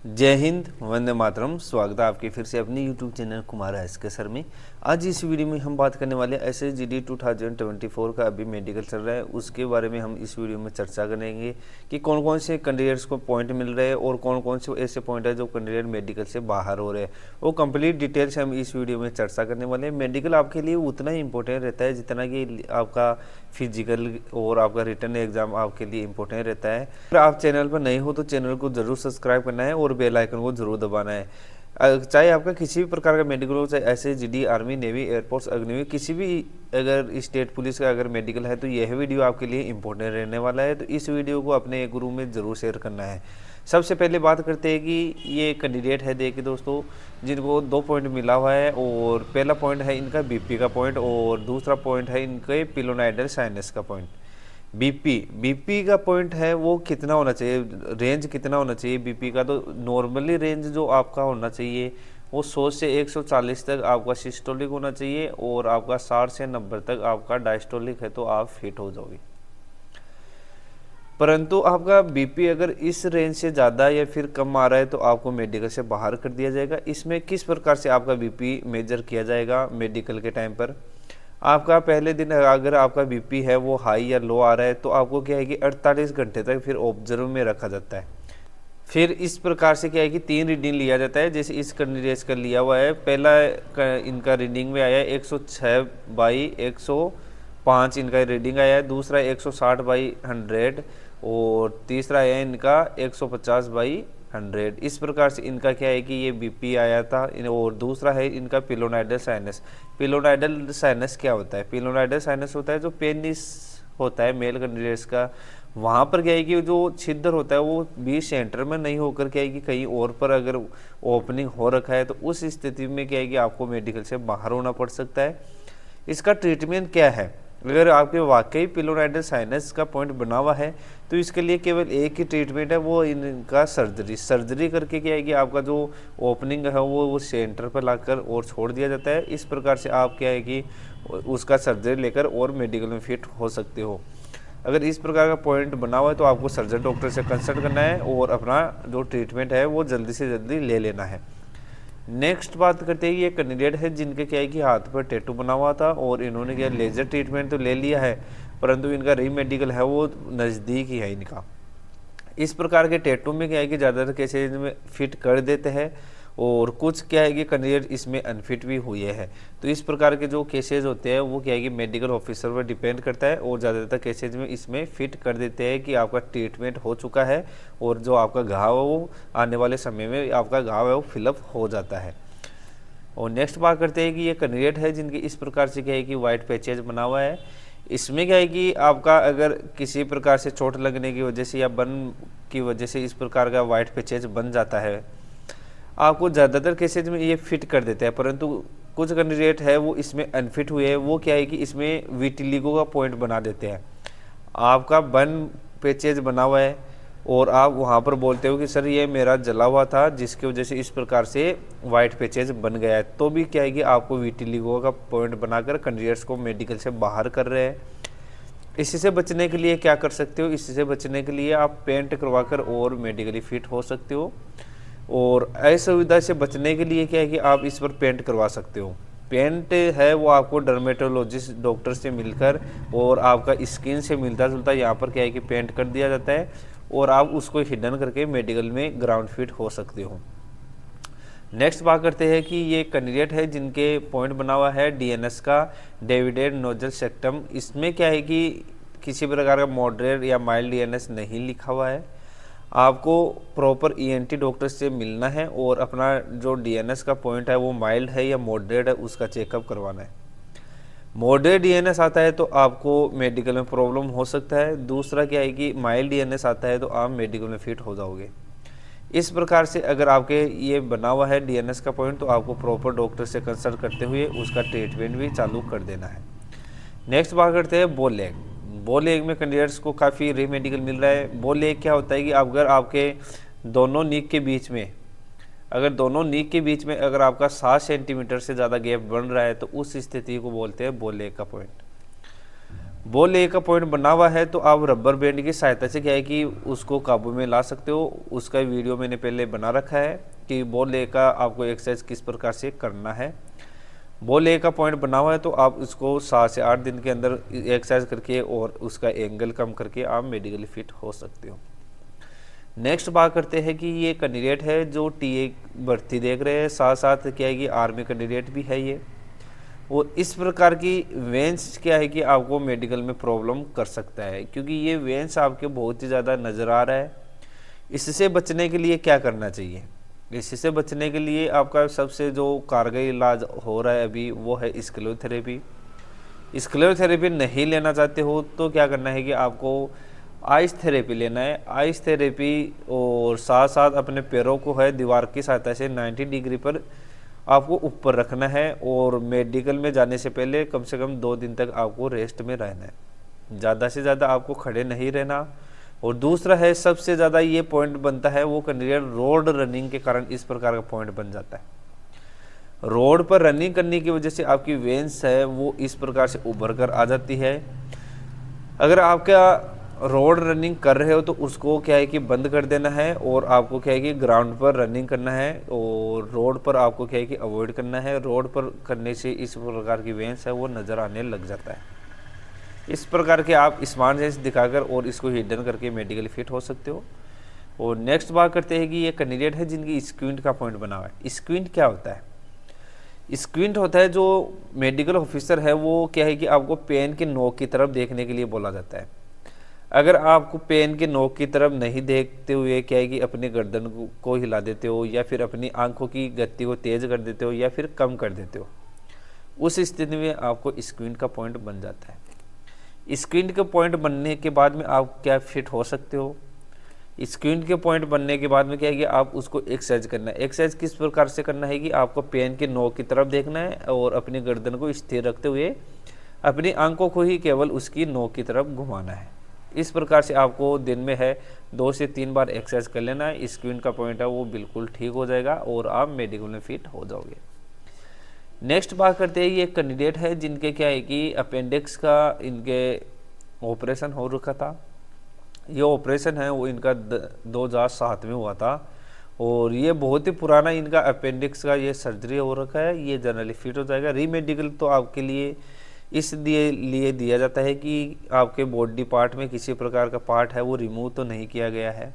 जय हिंद, वंदे मातरम। स्वागत है आपके फिर से अपने YouTube channel Kumar SK sir में। आज इस वीडियो में हम बात करने वाले हैं SSGD 2024 का अभी मेडिकल चल रहा है, उसके बारे में हम इस वीडियो में चर्चा करेंगे कि कौन कौन से कैंडिडेट्स को पॉइंट मिल रहे हैं और कौन कौन से ऐसे पॉइंट है जो कैंडिडेट मेडिकल से बाहर हो रहे हैं। वो कंप्लीट डिटेल से हम इस वीडियो में चर्चा करने वाले हैं। मेडिकल आपके लिए उतना ही इंपॉर्टेंट रहता है जितना कि आपका फिजिकल और आपका रिटर्न एग्जाम आपके लिए इंपॉर्टेंट रहता है। अगर आप चैनल पर नए हो तो चैनल को जरूर सब्सक्राइब करना है और बेल आइकन को जरूर दबाना है। चाहे आपका किसी भी प्रकार का मेडिकल हो, चाहे SSGD, army, navy, air force, Agniveer, किसी भी अगर स्टेट पुलिस का अगर मेडिकल है तो यह वीडियो आपके लिए इंपॉर्टेंट रहने वाला है। तो इस वीडियो को अपने ग्रुप में ज़रूर शेयर करना है। सबसे पहले बात करते हैं कि ये कैंडिडेट है, देखिए दोस्तों, जिनको 2 पॉइंट मिला हुआ है। और पहला पॉइंट है इनका BP का पॉइंट और दूसरा पॉइंट है इनके पिलोनाइडल साइनस का पॉइंट। बीपी का पॉइंट है वो कितना होना चाहिए, रेंज कितना होना चाहिए बीपी का। तो नॉर्मली रेंज जो आपका होना चाहिए वो 100 से 140 तक आपका सिस्टोलिक होना चाहिए और आपका 60 से 90 तक आपका डायस्टोलिक है तो आप फिट हो जाओगे। परंतु आपका बीपी अगर इस रेंज से ज़्यादा या फिर कम आ रहा है तो आपको मेडिकल से बाहर कर दिया जाएगा। इसमें किस प्रकार से आपका बीपी मेजर किया जाएगा मेडिकल के टाइम पर। आपका पहले दिन अगर आपका बीपी है वो हाई या लो आ रहा है तो आपको क्या है कि 48 घंटे तक फिर ऑब्जर्व में रखा जाता है। फिर इस प्रकार से क्या है कि 3 रीडिंग लिया जाता है। जैसे इस कैंडिडेट का लिया हुआ है, पहला इनका रीडिंग में आया है 106/105 इनका रीडिंग आया है। दूसरा 160/100 और तीसरा है इनका 150/100। इस प्रकार से इनका क्या है कि ये बीपी आया था। और दूसरा है इनका पिलोनाइडल साइनस। पिलोनाइडल साइनस क्या होता है? पिलोनाइडल साइनस होता है जो पेनिस होता है मेल कैंडिडेट्स का, वहाँ पर क्या है कि जो छिद्र होता है वो भी सेंटर में नहीं होकर क्या है कि कहीं और पर अगर ओपनिंग हो रखा है तो उस स्थिति में क्या है कि आपको मेडिकल से बाहर होना पड़ सकता है। इसका ट्रीटमेंट क्या है? अगर आपके वाकई पिलोनाइडल साइनस का पॉइंट बना हुआ है तो इसके लिए केवल एक ही ट्रीटमेंट है, वो इनका सर्जरी करके क्या है कि आपका जो ओपनिंग है वो सेंटर पर लाकर और छोड़ दिया जाता है। इस प्रकार से आप क्या है कि उसका सर्जरी लेकर और मेडिकल में फिट हो सकते हो। अगर इस प्रकार का पॉइंट बना हुआ है तो आपको सर्जन डॉक्टर से कंसल्ट करना है और अपना जो ट्रीटमेंट है वो जल्दी से जल्दी ले लेना है। नेक्स्ट बात करते हैं, ये कैंडिडेट है जिनके क्या है कि हाथ पर टैटू बना हुआ था और इन्होंने क्या लेजर ट्रीटमेंट तो ले लिया है परंतु इनका रीमेडिकल है वो नज़दीक ही है इनका। इस प्रकार के टैटू में क्या है कि ज़्यादातर केसेज में फिट कर देते हैं और कुछ क्या है कि कैंडिडेट इसमें अनफिट भी हुए हैं। तो इस प्रकार के जो केसेज होते हैं वो क्या है कि मेडिकल ऑफिसर पर डिपेंड करता है और ज़्यादातर केसेज में इसमें फिट कर देते हैं कि आपका ट्रीटमेंट हो चुका है और जो आपका घाव है वो आने वाले समय में आपका घाव है वो फिलअप हो जाता है। और नेक्स्ट बात करते हैं कि ये कैंडिडेट है जिनके इस प्रकार से क्या है कि वाइट पैचेज बना हुआ है। इसमें क्या है कि आपका अगर किसी प्रकार से चोट लगने की वजह से या बर्न की वजह से इस प्रकार का वाइट पैचेज बन जाता है, आपको ज़्यादातर केसेज में ये फिट कर देते हैं। परंतु कुछ कैंडिडेट है वो इसमें अनफिट हुए हैं, वो क्या है कि इसमें विटिलिगो का पॉइंट बना देते हैं। आपका बर्न पैचेज बना हुआ है और आप वहाँ पर बोलते हो कि सर ये मेरा जला हुआ था जिसकी वजह से इस प्रकार से वाइट पैचेज बन गया है, तो भी क्या है कि आपको विटिलिगो का पॉइंट बनाकर कैंडिडेट्स को मेडिकल से बाहर कर रहे हैं। इसी से बचने के लिए क्या कर सकते हो? इसी से बचने के लिए आप पेंट करवाकर और मेडिकली फिट हो सकते हो। और असुविधा से बचने के लिए क्या है कि आप इस पर पेंट करवा सकते हो। पेंट है वो आपको डर्मेटोलॉजिस्ट डॉक्टर से मिलकर और आपका स्किन से मिलता जुलता यहाँ पर क्या है कि पेंट कर दिया जाता है और आप उसको हिडन करके मेडिकल में ग्राउंड फिट हो सकते हो। नेक्स्ट बात करते हैं कि ये कैंडिडेट है जिनके पॉइंट बना हुआ है DNS का, डेविडेड नोजल सेक्टम। इसमें क्या है कि किसी प्रकार का मॉडरेट या माइल्ड DNS नहीं लिखा हुआ है। आपको प्रॉपर ENT डॉक्टर से मिलना है और अपना जो DNS का पॉइंट है वो माइल्ड है या मॉडरेट है उसका चेकअप करवाना है। मॉडरेट DNS आता है तो आपको मेडिकल में प्रॉब्लम हो सकता है। दूसरा क्या है कि माइल्ड DNS आता है तो आप मेडिकल में फिट हो जाओगे। इस प्रकार से अगर आपके ये बना हुआ है DNS का पॉइंट तो आपको प्रॉपर डॉक्टर से कंसल्ट करते हुए उसका ट्रीटमेंट भी चालू कर देना है। नेक्स्ट बात करते हैं बो लेग। बो लेग में कैंडिडेट्स को काफ़ी रीमेडिकल मिल रहा है। बो लेग क्या होता है कि अगर आपके दोनों नीक के बीच में अगर आपका 7 सेंटीमीटर से ज़्यादा गैप बन रहा है तो उस स्थिति को बोलते हैं बो लेग का पॉइंट। बॉल ए का पॉइंट बना हुआ है तो आप रबर बैंड की सहायता से क्या है कि उसको काबू में ला सकते हो। उसका वीडियो मैंने पहले बना रखा है कि बॉल ए का आपको एक्सरसाइज किस प्रकार से करना है। बॉल ए का पॉइंट बना हुआ है तो आप उसको 7 से 8 दिन के अंदर एक्सरसाइज करके और उसका एंगल कम करके आप मेडिकली फिट हो सकते हो। नेक्स्ट बात करते हैं कि ये कैंडिडेट है जो टीए भर्ती देख रहे हैं, साथ साथ क्या है कि आर्मी कैंडिडेट भी है ये। और इस प्रकार की वेंस क्या है कि आपको मेडिकल में प्रॉब्लम कर सकता है, क्योंकि ये वेंस आपके बहुत ही ज़्यादा नज़र आ रहा है। इससे बचने के लिए क्या करना चाहिए? इससे बचने के लिए आपका सबसे जो कारगर इलाज हो रहा है अभी वो है स्क्लेरोथेरेपी। स्क्लेरोथेरेपी नहीं लेना चाहते हो तो क्या करना है कि आपको आइस थेरेपी लेना है। आइस थेरेपी और साथ साथ अपने पैरों को है दीवार की सहायता से 90 डिग्री पर आपको ऊपर रखना है और मेडिकल में जाने से पहले कम से कम 2 दिन तक आपको रेस्ट में रहना है। ज़्यादा से ज़्यादा आपको खड़े नहीं रहना। और दूसरा है सबसे ज़्यादा ये पॉइंट बनता है वो कैंडिडेट रोड रनिंग के कारण इस प्रकार का पॉइंट बन जाता है। रोड पर रनिंग करने की वजह से आपकी वेंस है वो इस प्रकार से उभर कर आ जाती है। अगर आपका रोड रनिंग कर रहे हो तो उसको क्या है कि बंद कर देना है और आपको क्या है कि ग्राउंड पर रनिंग करना है और रोड पर आपको क्या है कि अवॉइड करना है। रोड पर करने से इस प्रकार की वेंस है वो नज़र आने लग जाता है। इस प्रकार के आप स्मार्ट सेंस दिखाकर और इसको हिडन करके मेडिकली फिट हो सकते हो। और नेक्स्ट बात करते हैं कि ये कैंडिडेट है जिनकी स्क्विंट का पॉइंट बना हुआ है। स्क्विंट क्या होता है? स्क्विंट होता है जो मेडिकल ऑफिसर है वो क्या है कि आपको पेन के नोक की तरफ देखने के लिए बोला जाता है। अगर आपको पेन के नोक की तरफ नहीं देखते हुए क्या है कि अपनी गर्दन को हिला देते हो या फिर अपनी आंखों की गति को तेज कर देते हो या फिर कम कर देते हो, उस स्थिति में आपको स्क्विंट का पॉइंट बन जाता है। स्क्विंट के पॉइंट बनने के बाद में आप क्या फिट हो सकते हो? स्क्विंट के पॉइंट बनने के बाद में क्या है कि आप उसको एक्सरसाइज करना है। एक्सरसाइज किस प्रकार से करना है कि आपको पेन के नोक की तरफ देखना है और अपनी गर्दन को स्थिर रखते हुए अपनी आंखों को ही केवल उसकी नोक की तरफ घुमाना है। इस प्रकार से आपको दिन में है 2 से 3 बार एक्सरसाइज कर लेना है। स्क्विंट का पॉइंट है वो बिल्कुल ठीक हो जाएगा और आप मेडिकल में फिट हो जाओगे। नेक्स्ट बात करते हैं ये कैंडिडेट है जिनके क्या है कि अपेंडिक्स का इनके ऑपरेशन हो रखा था। ये ऑपरेशन है वो इनका 2007 में हुआ था और ये बहुत ही पुराना इनका अपेंडिक्स का ये सर्जरी हो रखा है। ये जनरली फिट हो जाएगा। रीमेडिकल तो आपके लिए लिए दिया जाता है कि आपके बॉडी पार्ट में किसी प्रकार का पार्ट है वो रिमूव तो नहीं किया गया है,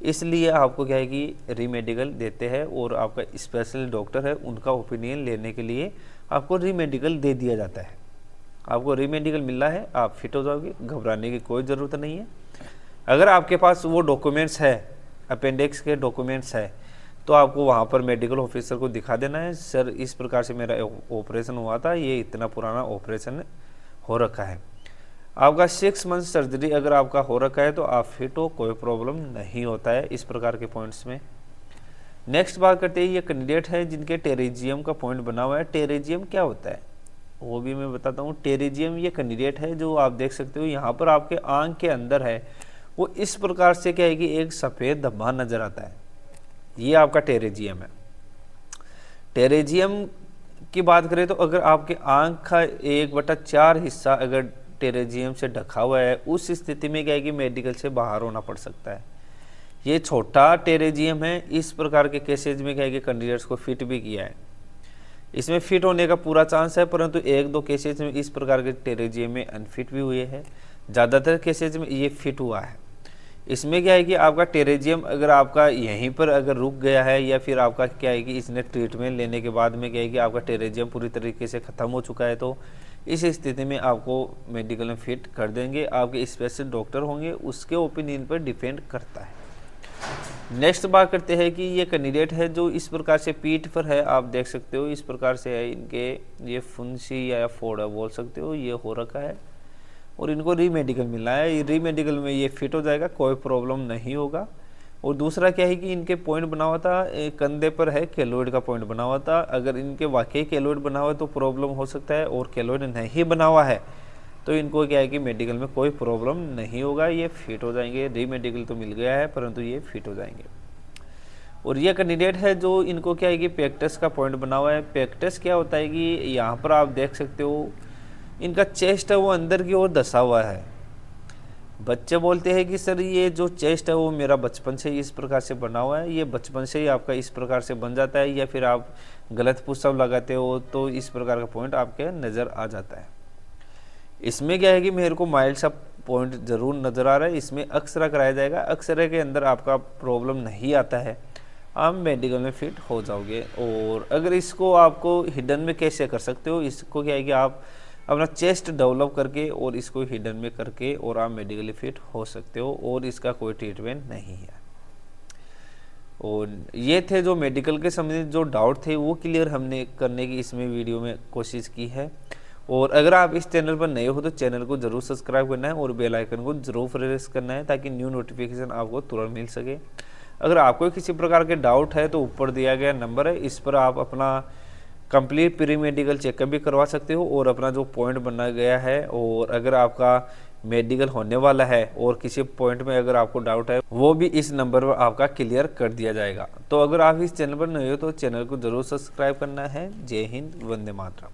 इसलिए आपको क्या है कि रीमेडिकल देते हैं और आपका स्पेशल डॉक्टर है उनका ओपिनियन लेने के लिए आपको रीमेडिकल दे दिया जाता है। आपको रीमेडिकल मिला है, आप फिट हो जाओगे, घबराने की कोई ज़रूरत नहीं है। अगर आपके पास वो डॉक्यूमेंट्स है, अपेंडिक्स के डॉक्यूमेंट्स है, तो आपको वहाँ पर मेडिकल ऑफिसर को दिखा देना है, सर इस प्रकार से मेरा ऑपरेशन हुआ था, ये इतना पुराना ऑपरेशन हो रखा है। आपका 6 मंथ सर्जरी अगर आपका हो रखा है तो आप फिट हो, कोई प्रॉब्लम नहीं होता है इस प्रकार के पॉइंट्स में। नेक्स्ट बात करते हैं ये कैंडिडेट है जिनके टेरेजियम का पॉइंट बना हुआ है। टेरेजियम क्या होता है वो भी मैं बताता हूँ। टेरेजियम ये कैंडिडेट है जो आप देख सकते हो यहाँ पर आपके आंख के अंदर है वो इस प्रकार से क्या है कि एक सफ़ेद धब्बा नज़र आता है, ये आपका टेरेजियम है। टेरेजियम की बात करें तो अगर आपके आंख का 1/4 हिस्सा अगर टेरेजियम से ढका हुआ है, उस स्थिति में क्या है कि मेडिकल से बाहर होना पड़ सकता है। ये छोटा टेरेजियम है। इस प्रकार के केसेज में क्या है कि कैंडिडेट्स को फिट भी किया है, इसमें फिट होने का पूरा चांस है, परंतु 1-2 केसेज में इस प्रकार के टेरेजियम में अनफिट भी हुए हैं। ज़्यादातर केसेज में ये फिट हुआ है। इसमें क्या है कि आपका टेरेजियम अगर आपका यहीं पर अगर रुक गया है या फिर आपका क्या है कि इसने ट्रीटमेंट लेने के बाद में क्या है कि आपका टेरेजियम पूरी तरीके से ख़त्म हो चुका है, तो इस स्थिति में आपको मेडिकल में फिट कर देंगे। आपके स्पेशल डॉक्टर होंगे, उसके ओपिनियन पर डिपेंड करता है। नेक्स्ट बात करते हैं कि ये कैंडिडेट है जो इस प्रकार से पीठ पर है, आप देख सकते हो इस प्रकार से है, इनके ये फुंसी या फोड़ा बोल सकते हो, ये हो रखा है और इनको रीमेडिकल मिला है। रीमेडिकल में ये फिट हो जाएगा, कोई प्रॉब्लम नहीं होगा। और दूसरा क्या है कि इनके पॉइंट बना हुआ था कंधे पर है, केलोइड का पॉइंट बना हुआ था। अगर इनके वाकई केलोइड बना हुआ है तो प्रॉब्लम हो सकता है, और केलोइड नहीं बना हुआ है तो इनको क्या है कि मेडिकल में कोई प्रॉब्लम नहीं होगा, ये फिट हो जाएंगे। रीमेडिकल तो मिल गया है परंतु ये फिट हो जाएंगे। और ये कैंडिडेट है जो इनको क्या है कि पेक्टस का पॉइंट बना हुआ है। पेक्टस क्या होता है कि यहाँ पर आप देख सकते हो इनका चेस्ट है वो अंदर की ओर धंसा हुआ है। बच्चे बोलते हैं कि सर ये जो चेस्ट है वो मेरा बचपन से ही इस प्रकार से बना हुआ है, ये बचपन से ही आपका इस प्रकार से बन जाता है, या फिर आप गलत पुशअप लगाते हो तो इस प्रकार का पॉइंट आपके नज़र आ जाता है। इसमें क्या है कि मेरे को माइल्ड सा पॉइंट ज़रूर नज़र आ रहा है। इसमें एक्सरे कराया जाएगा, एक्सरे के अंदर आपका प्रॉब्लम नहीं आता है, आप मेडिकल में फिट हो जाओगे। और अगर इसको आपको हिडन में कैसे कर सकते हो, इसको क्या है कि आप अपना चेस्ट डेवलप करके और इसको हिडन में करके और आप मेडिकली फिट हो सकते हो, और इसका कोई ट्रीटमेंट नहीं है। और ये थे जो मेडिकल के संबंधित जो डाउट थे वो क्लियर हमने करने की इसमें वीडियो में कोशिश की है। और अगर आप इस चैनल पर नए हो तो चैनल को जरूर सब्सक्राइब करना है और बेल आइकन को जरूर प्रेस करना है ताकि न्यू नोटिफिकेशन आपको तुरंत मिल सके। अगर आपको किसी प्रकार के डाउट है तो ऊपर दिया गया नंबर है, इस पर आप अपना कंप्लीट प्री मेडिकल चेकअप भी करवा सकते हो और अपना जो पॉइंट बना गया है, और अगर आपका मेडिकल होने वाला है और किसी पॉइंट में अगर आपको डाउट है वो भी इस नंबर पर आपका क्लियर कर दिया जाएगा। तो अगर आप इस चैनल पर नए हो तो चैनल को जरूर सब्सक्राइब करना है। जय हिंद, वंदे मातरम।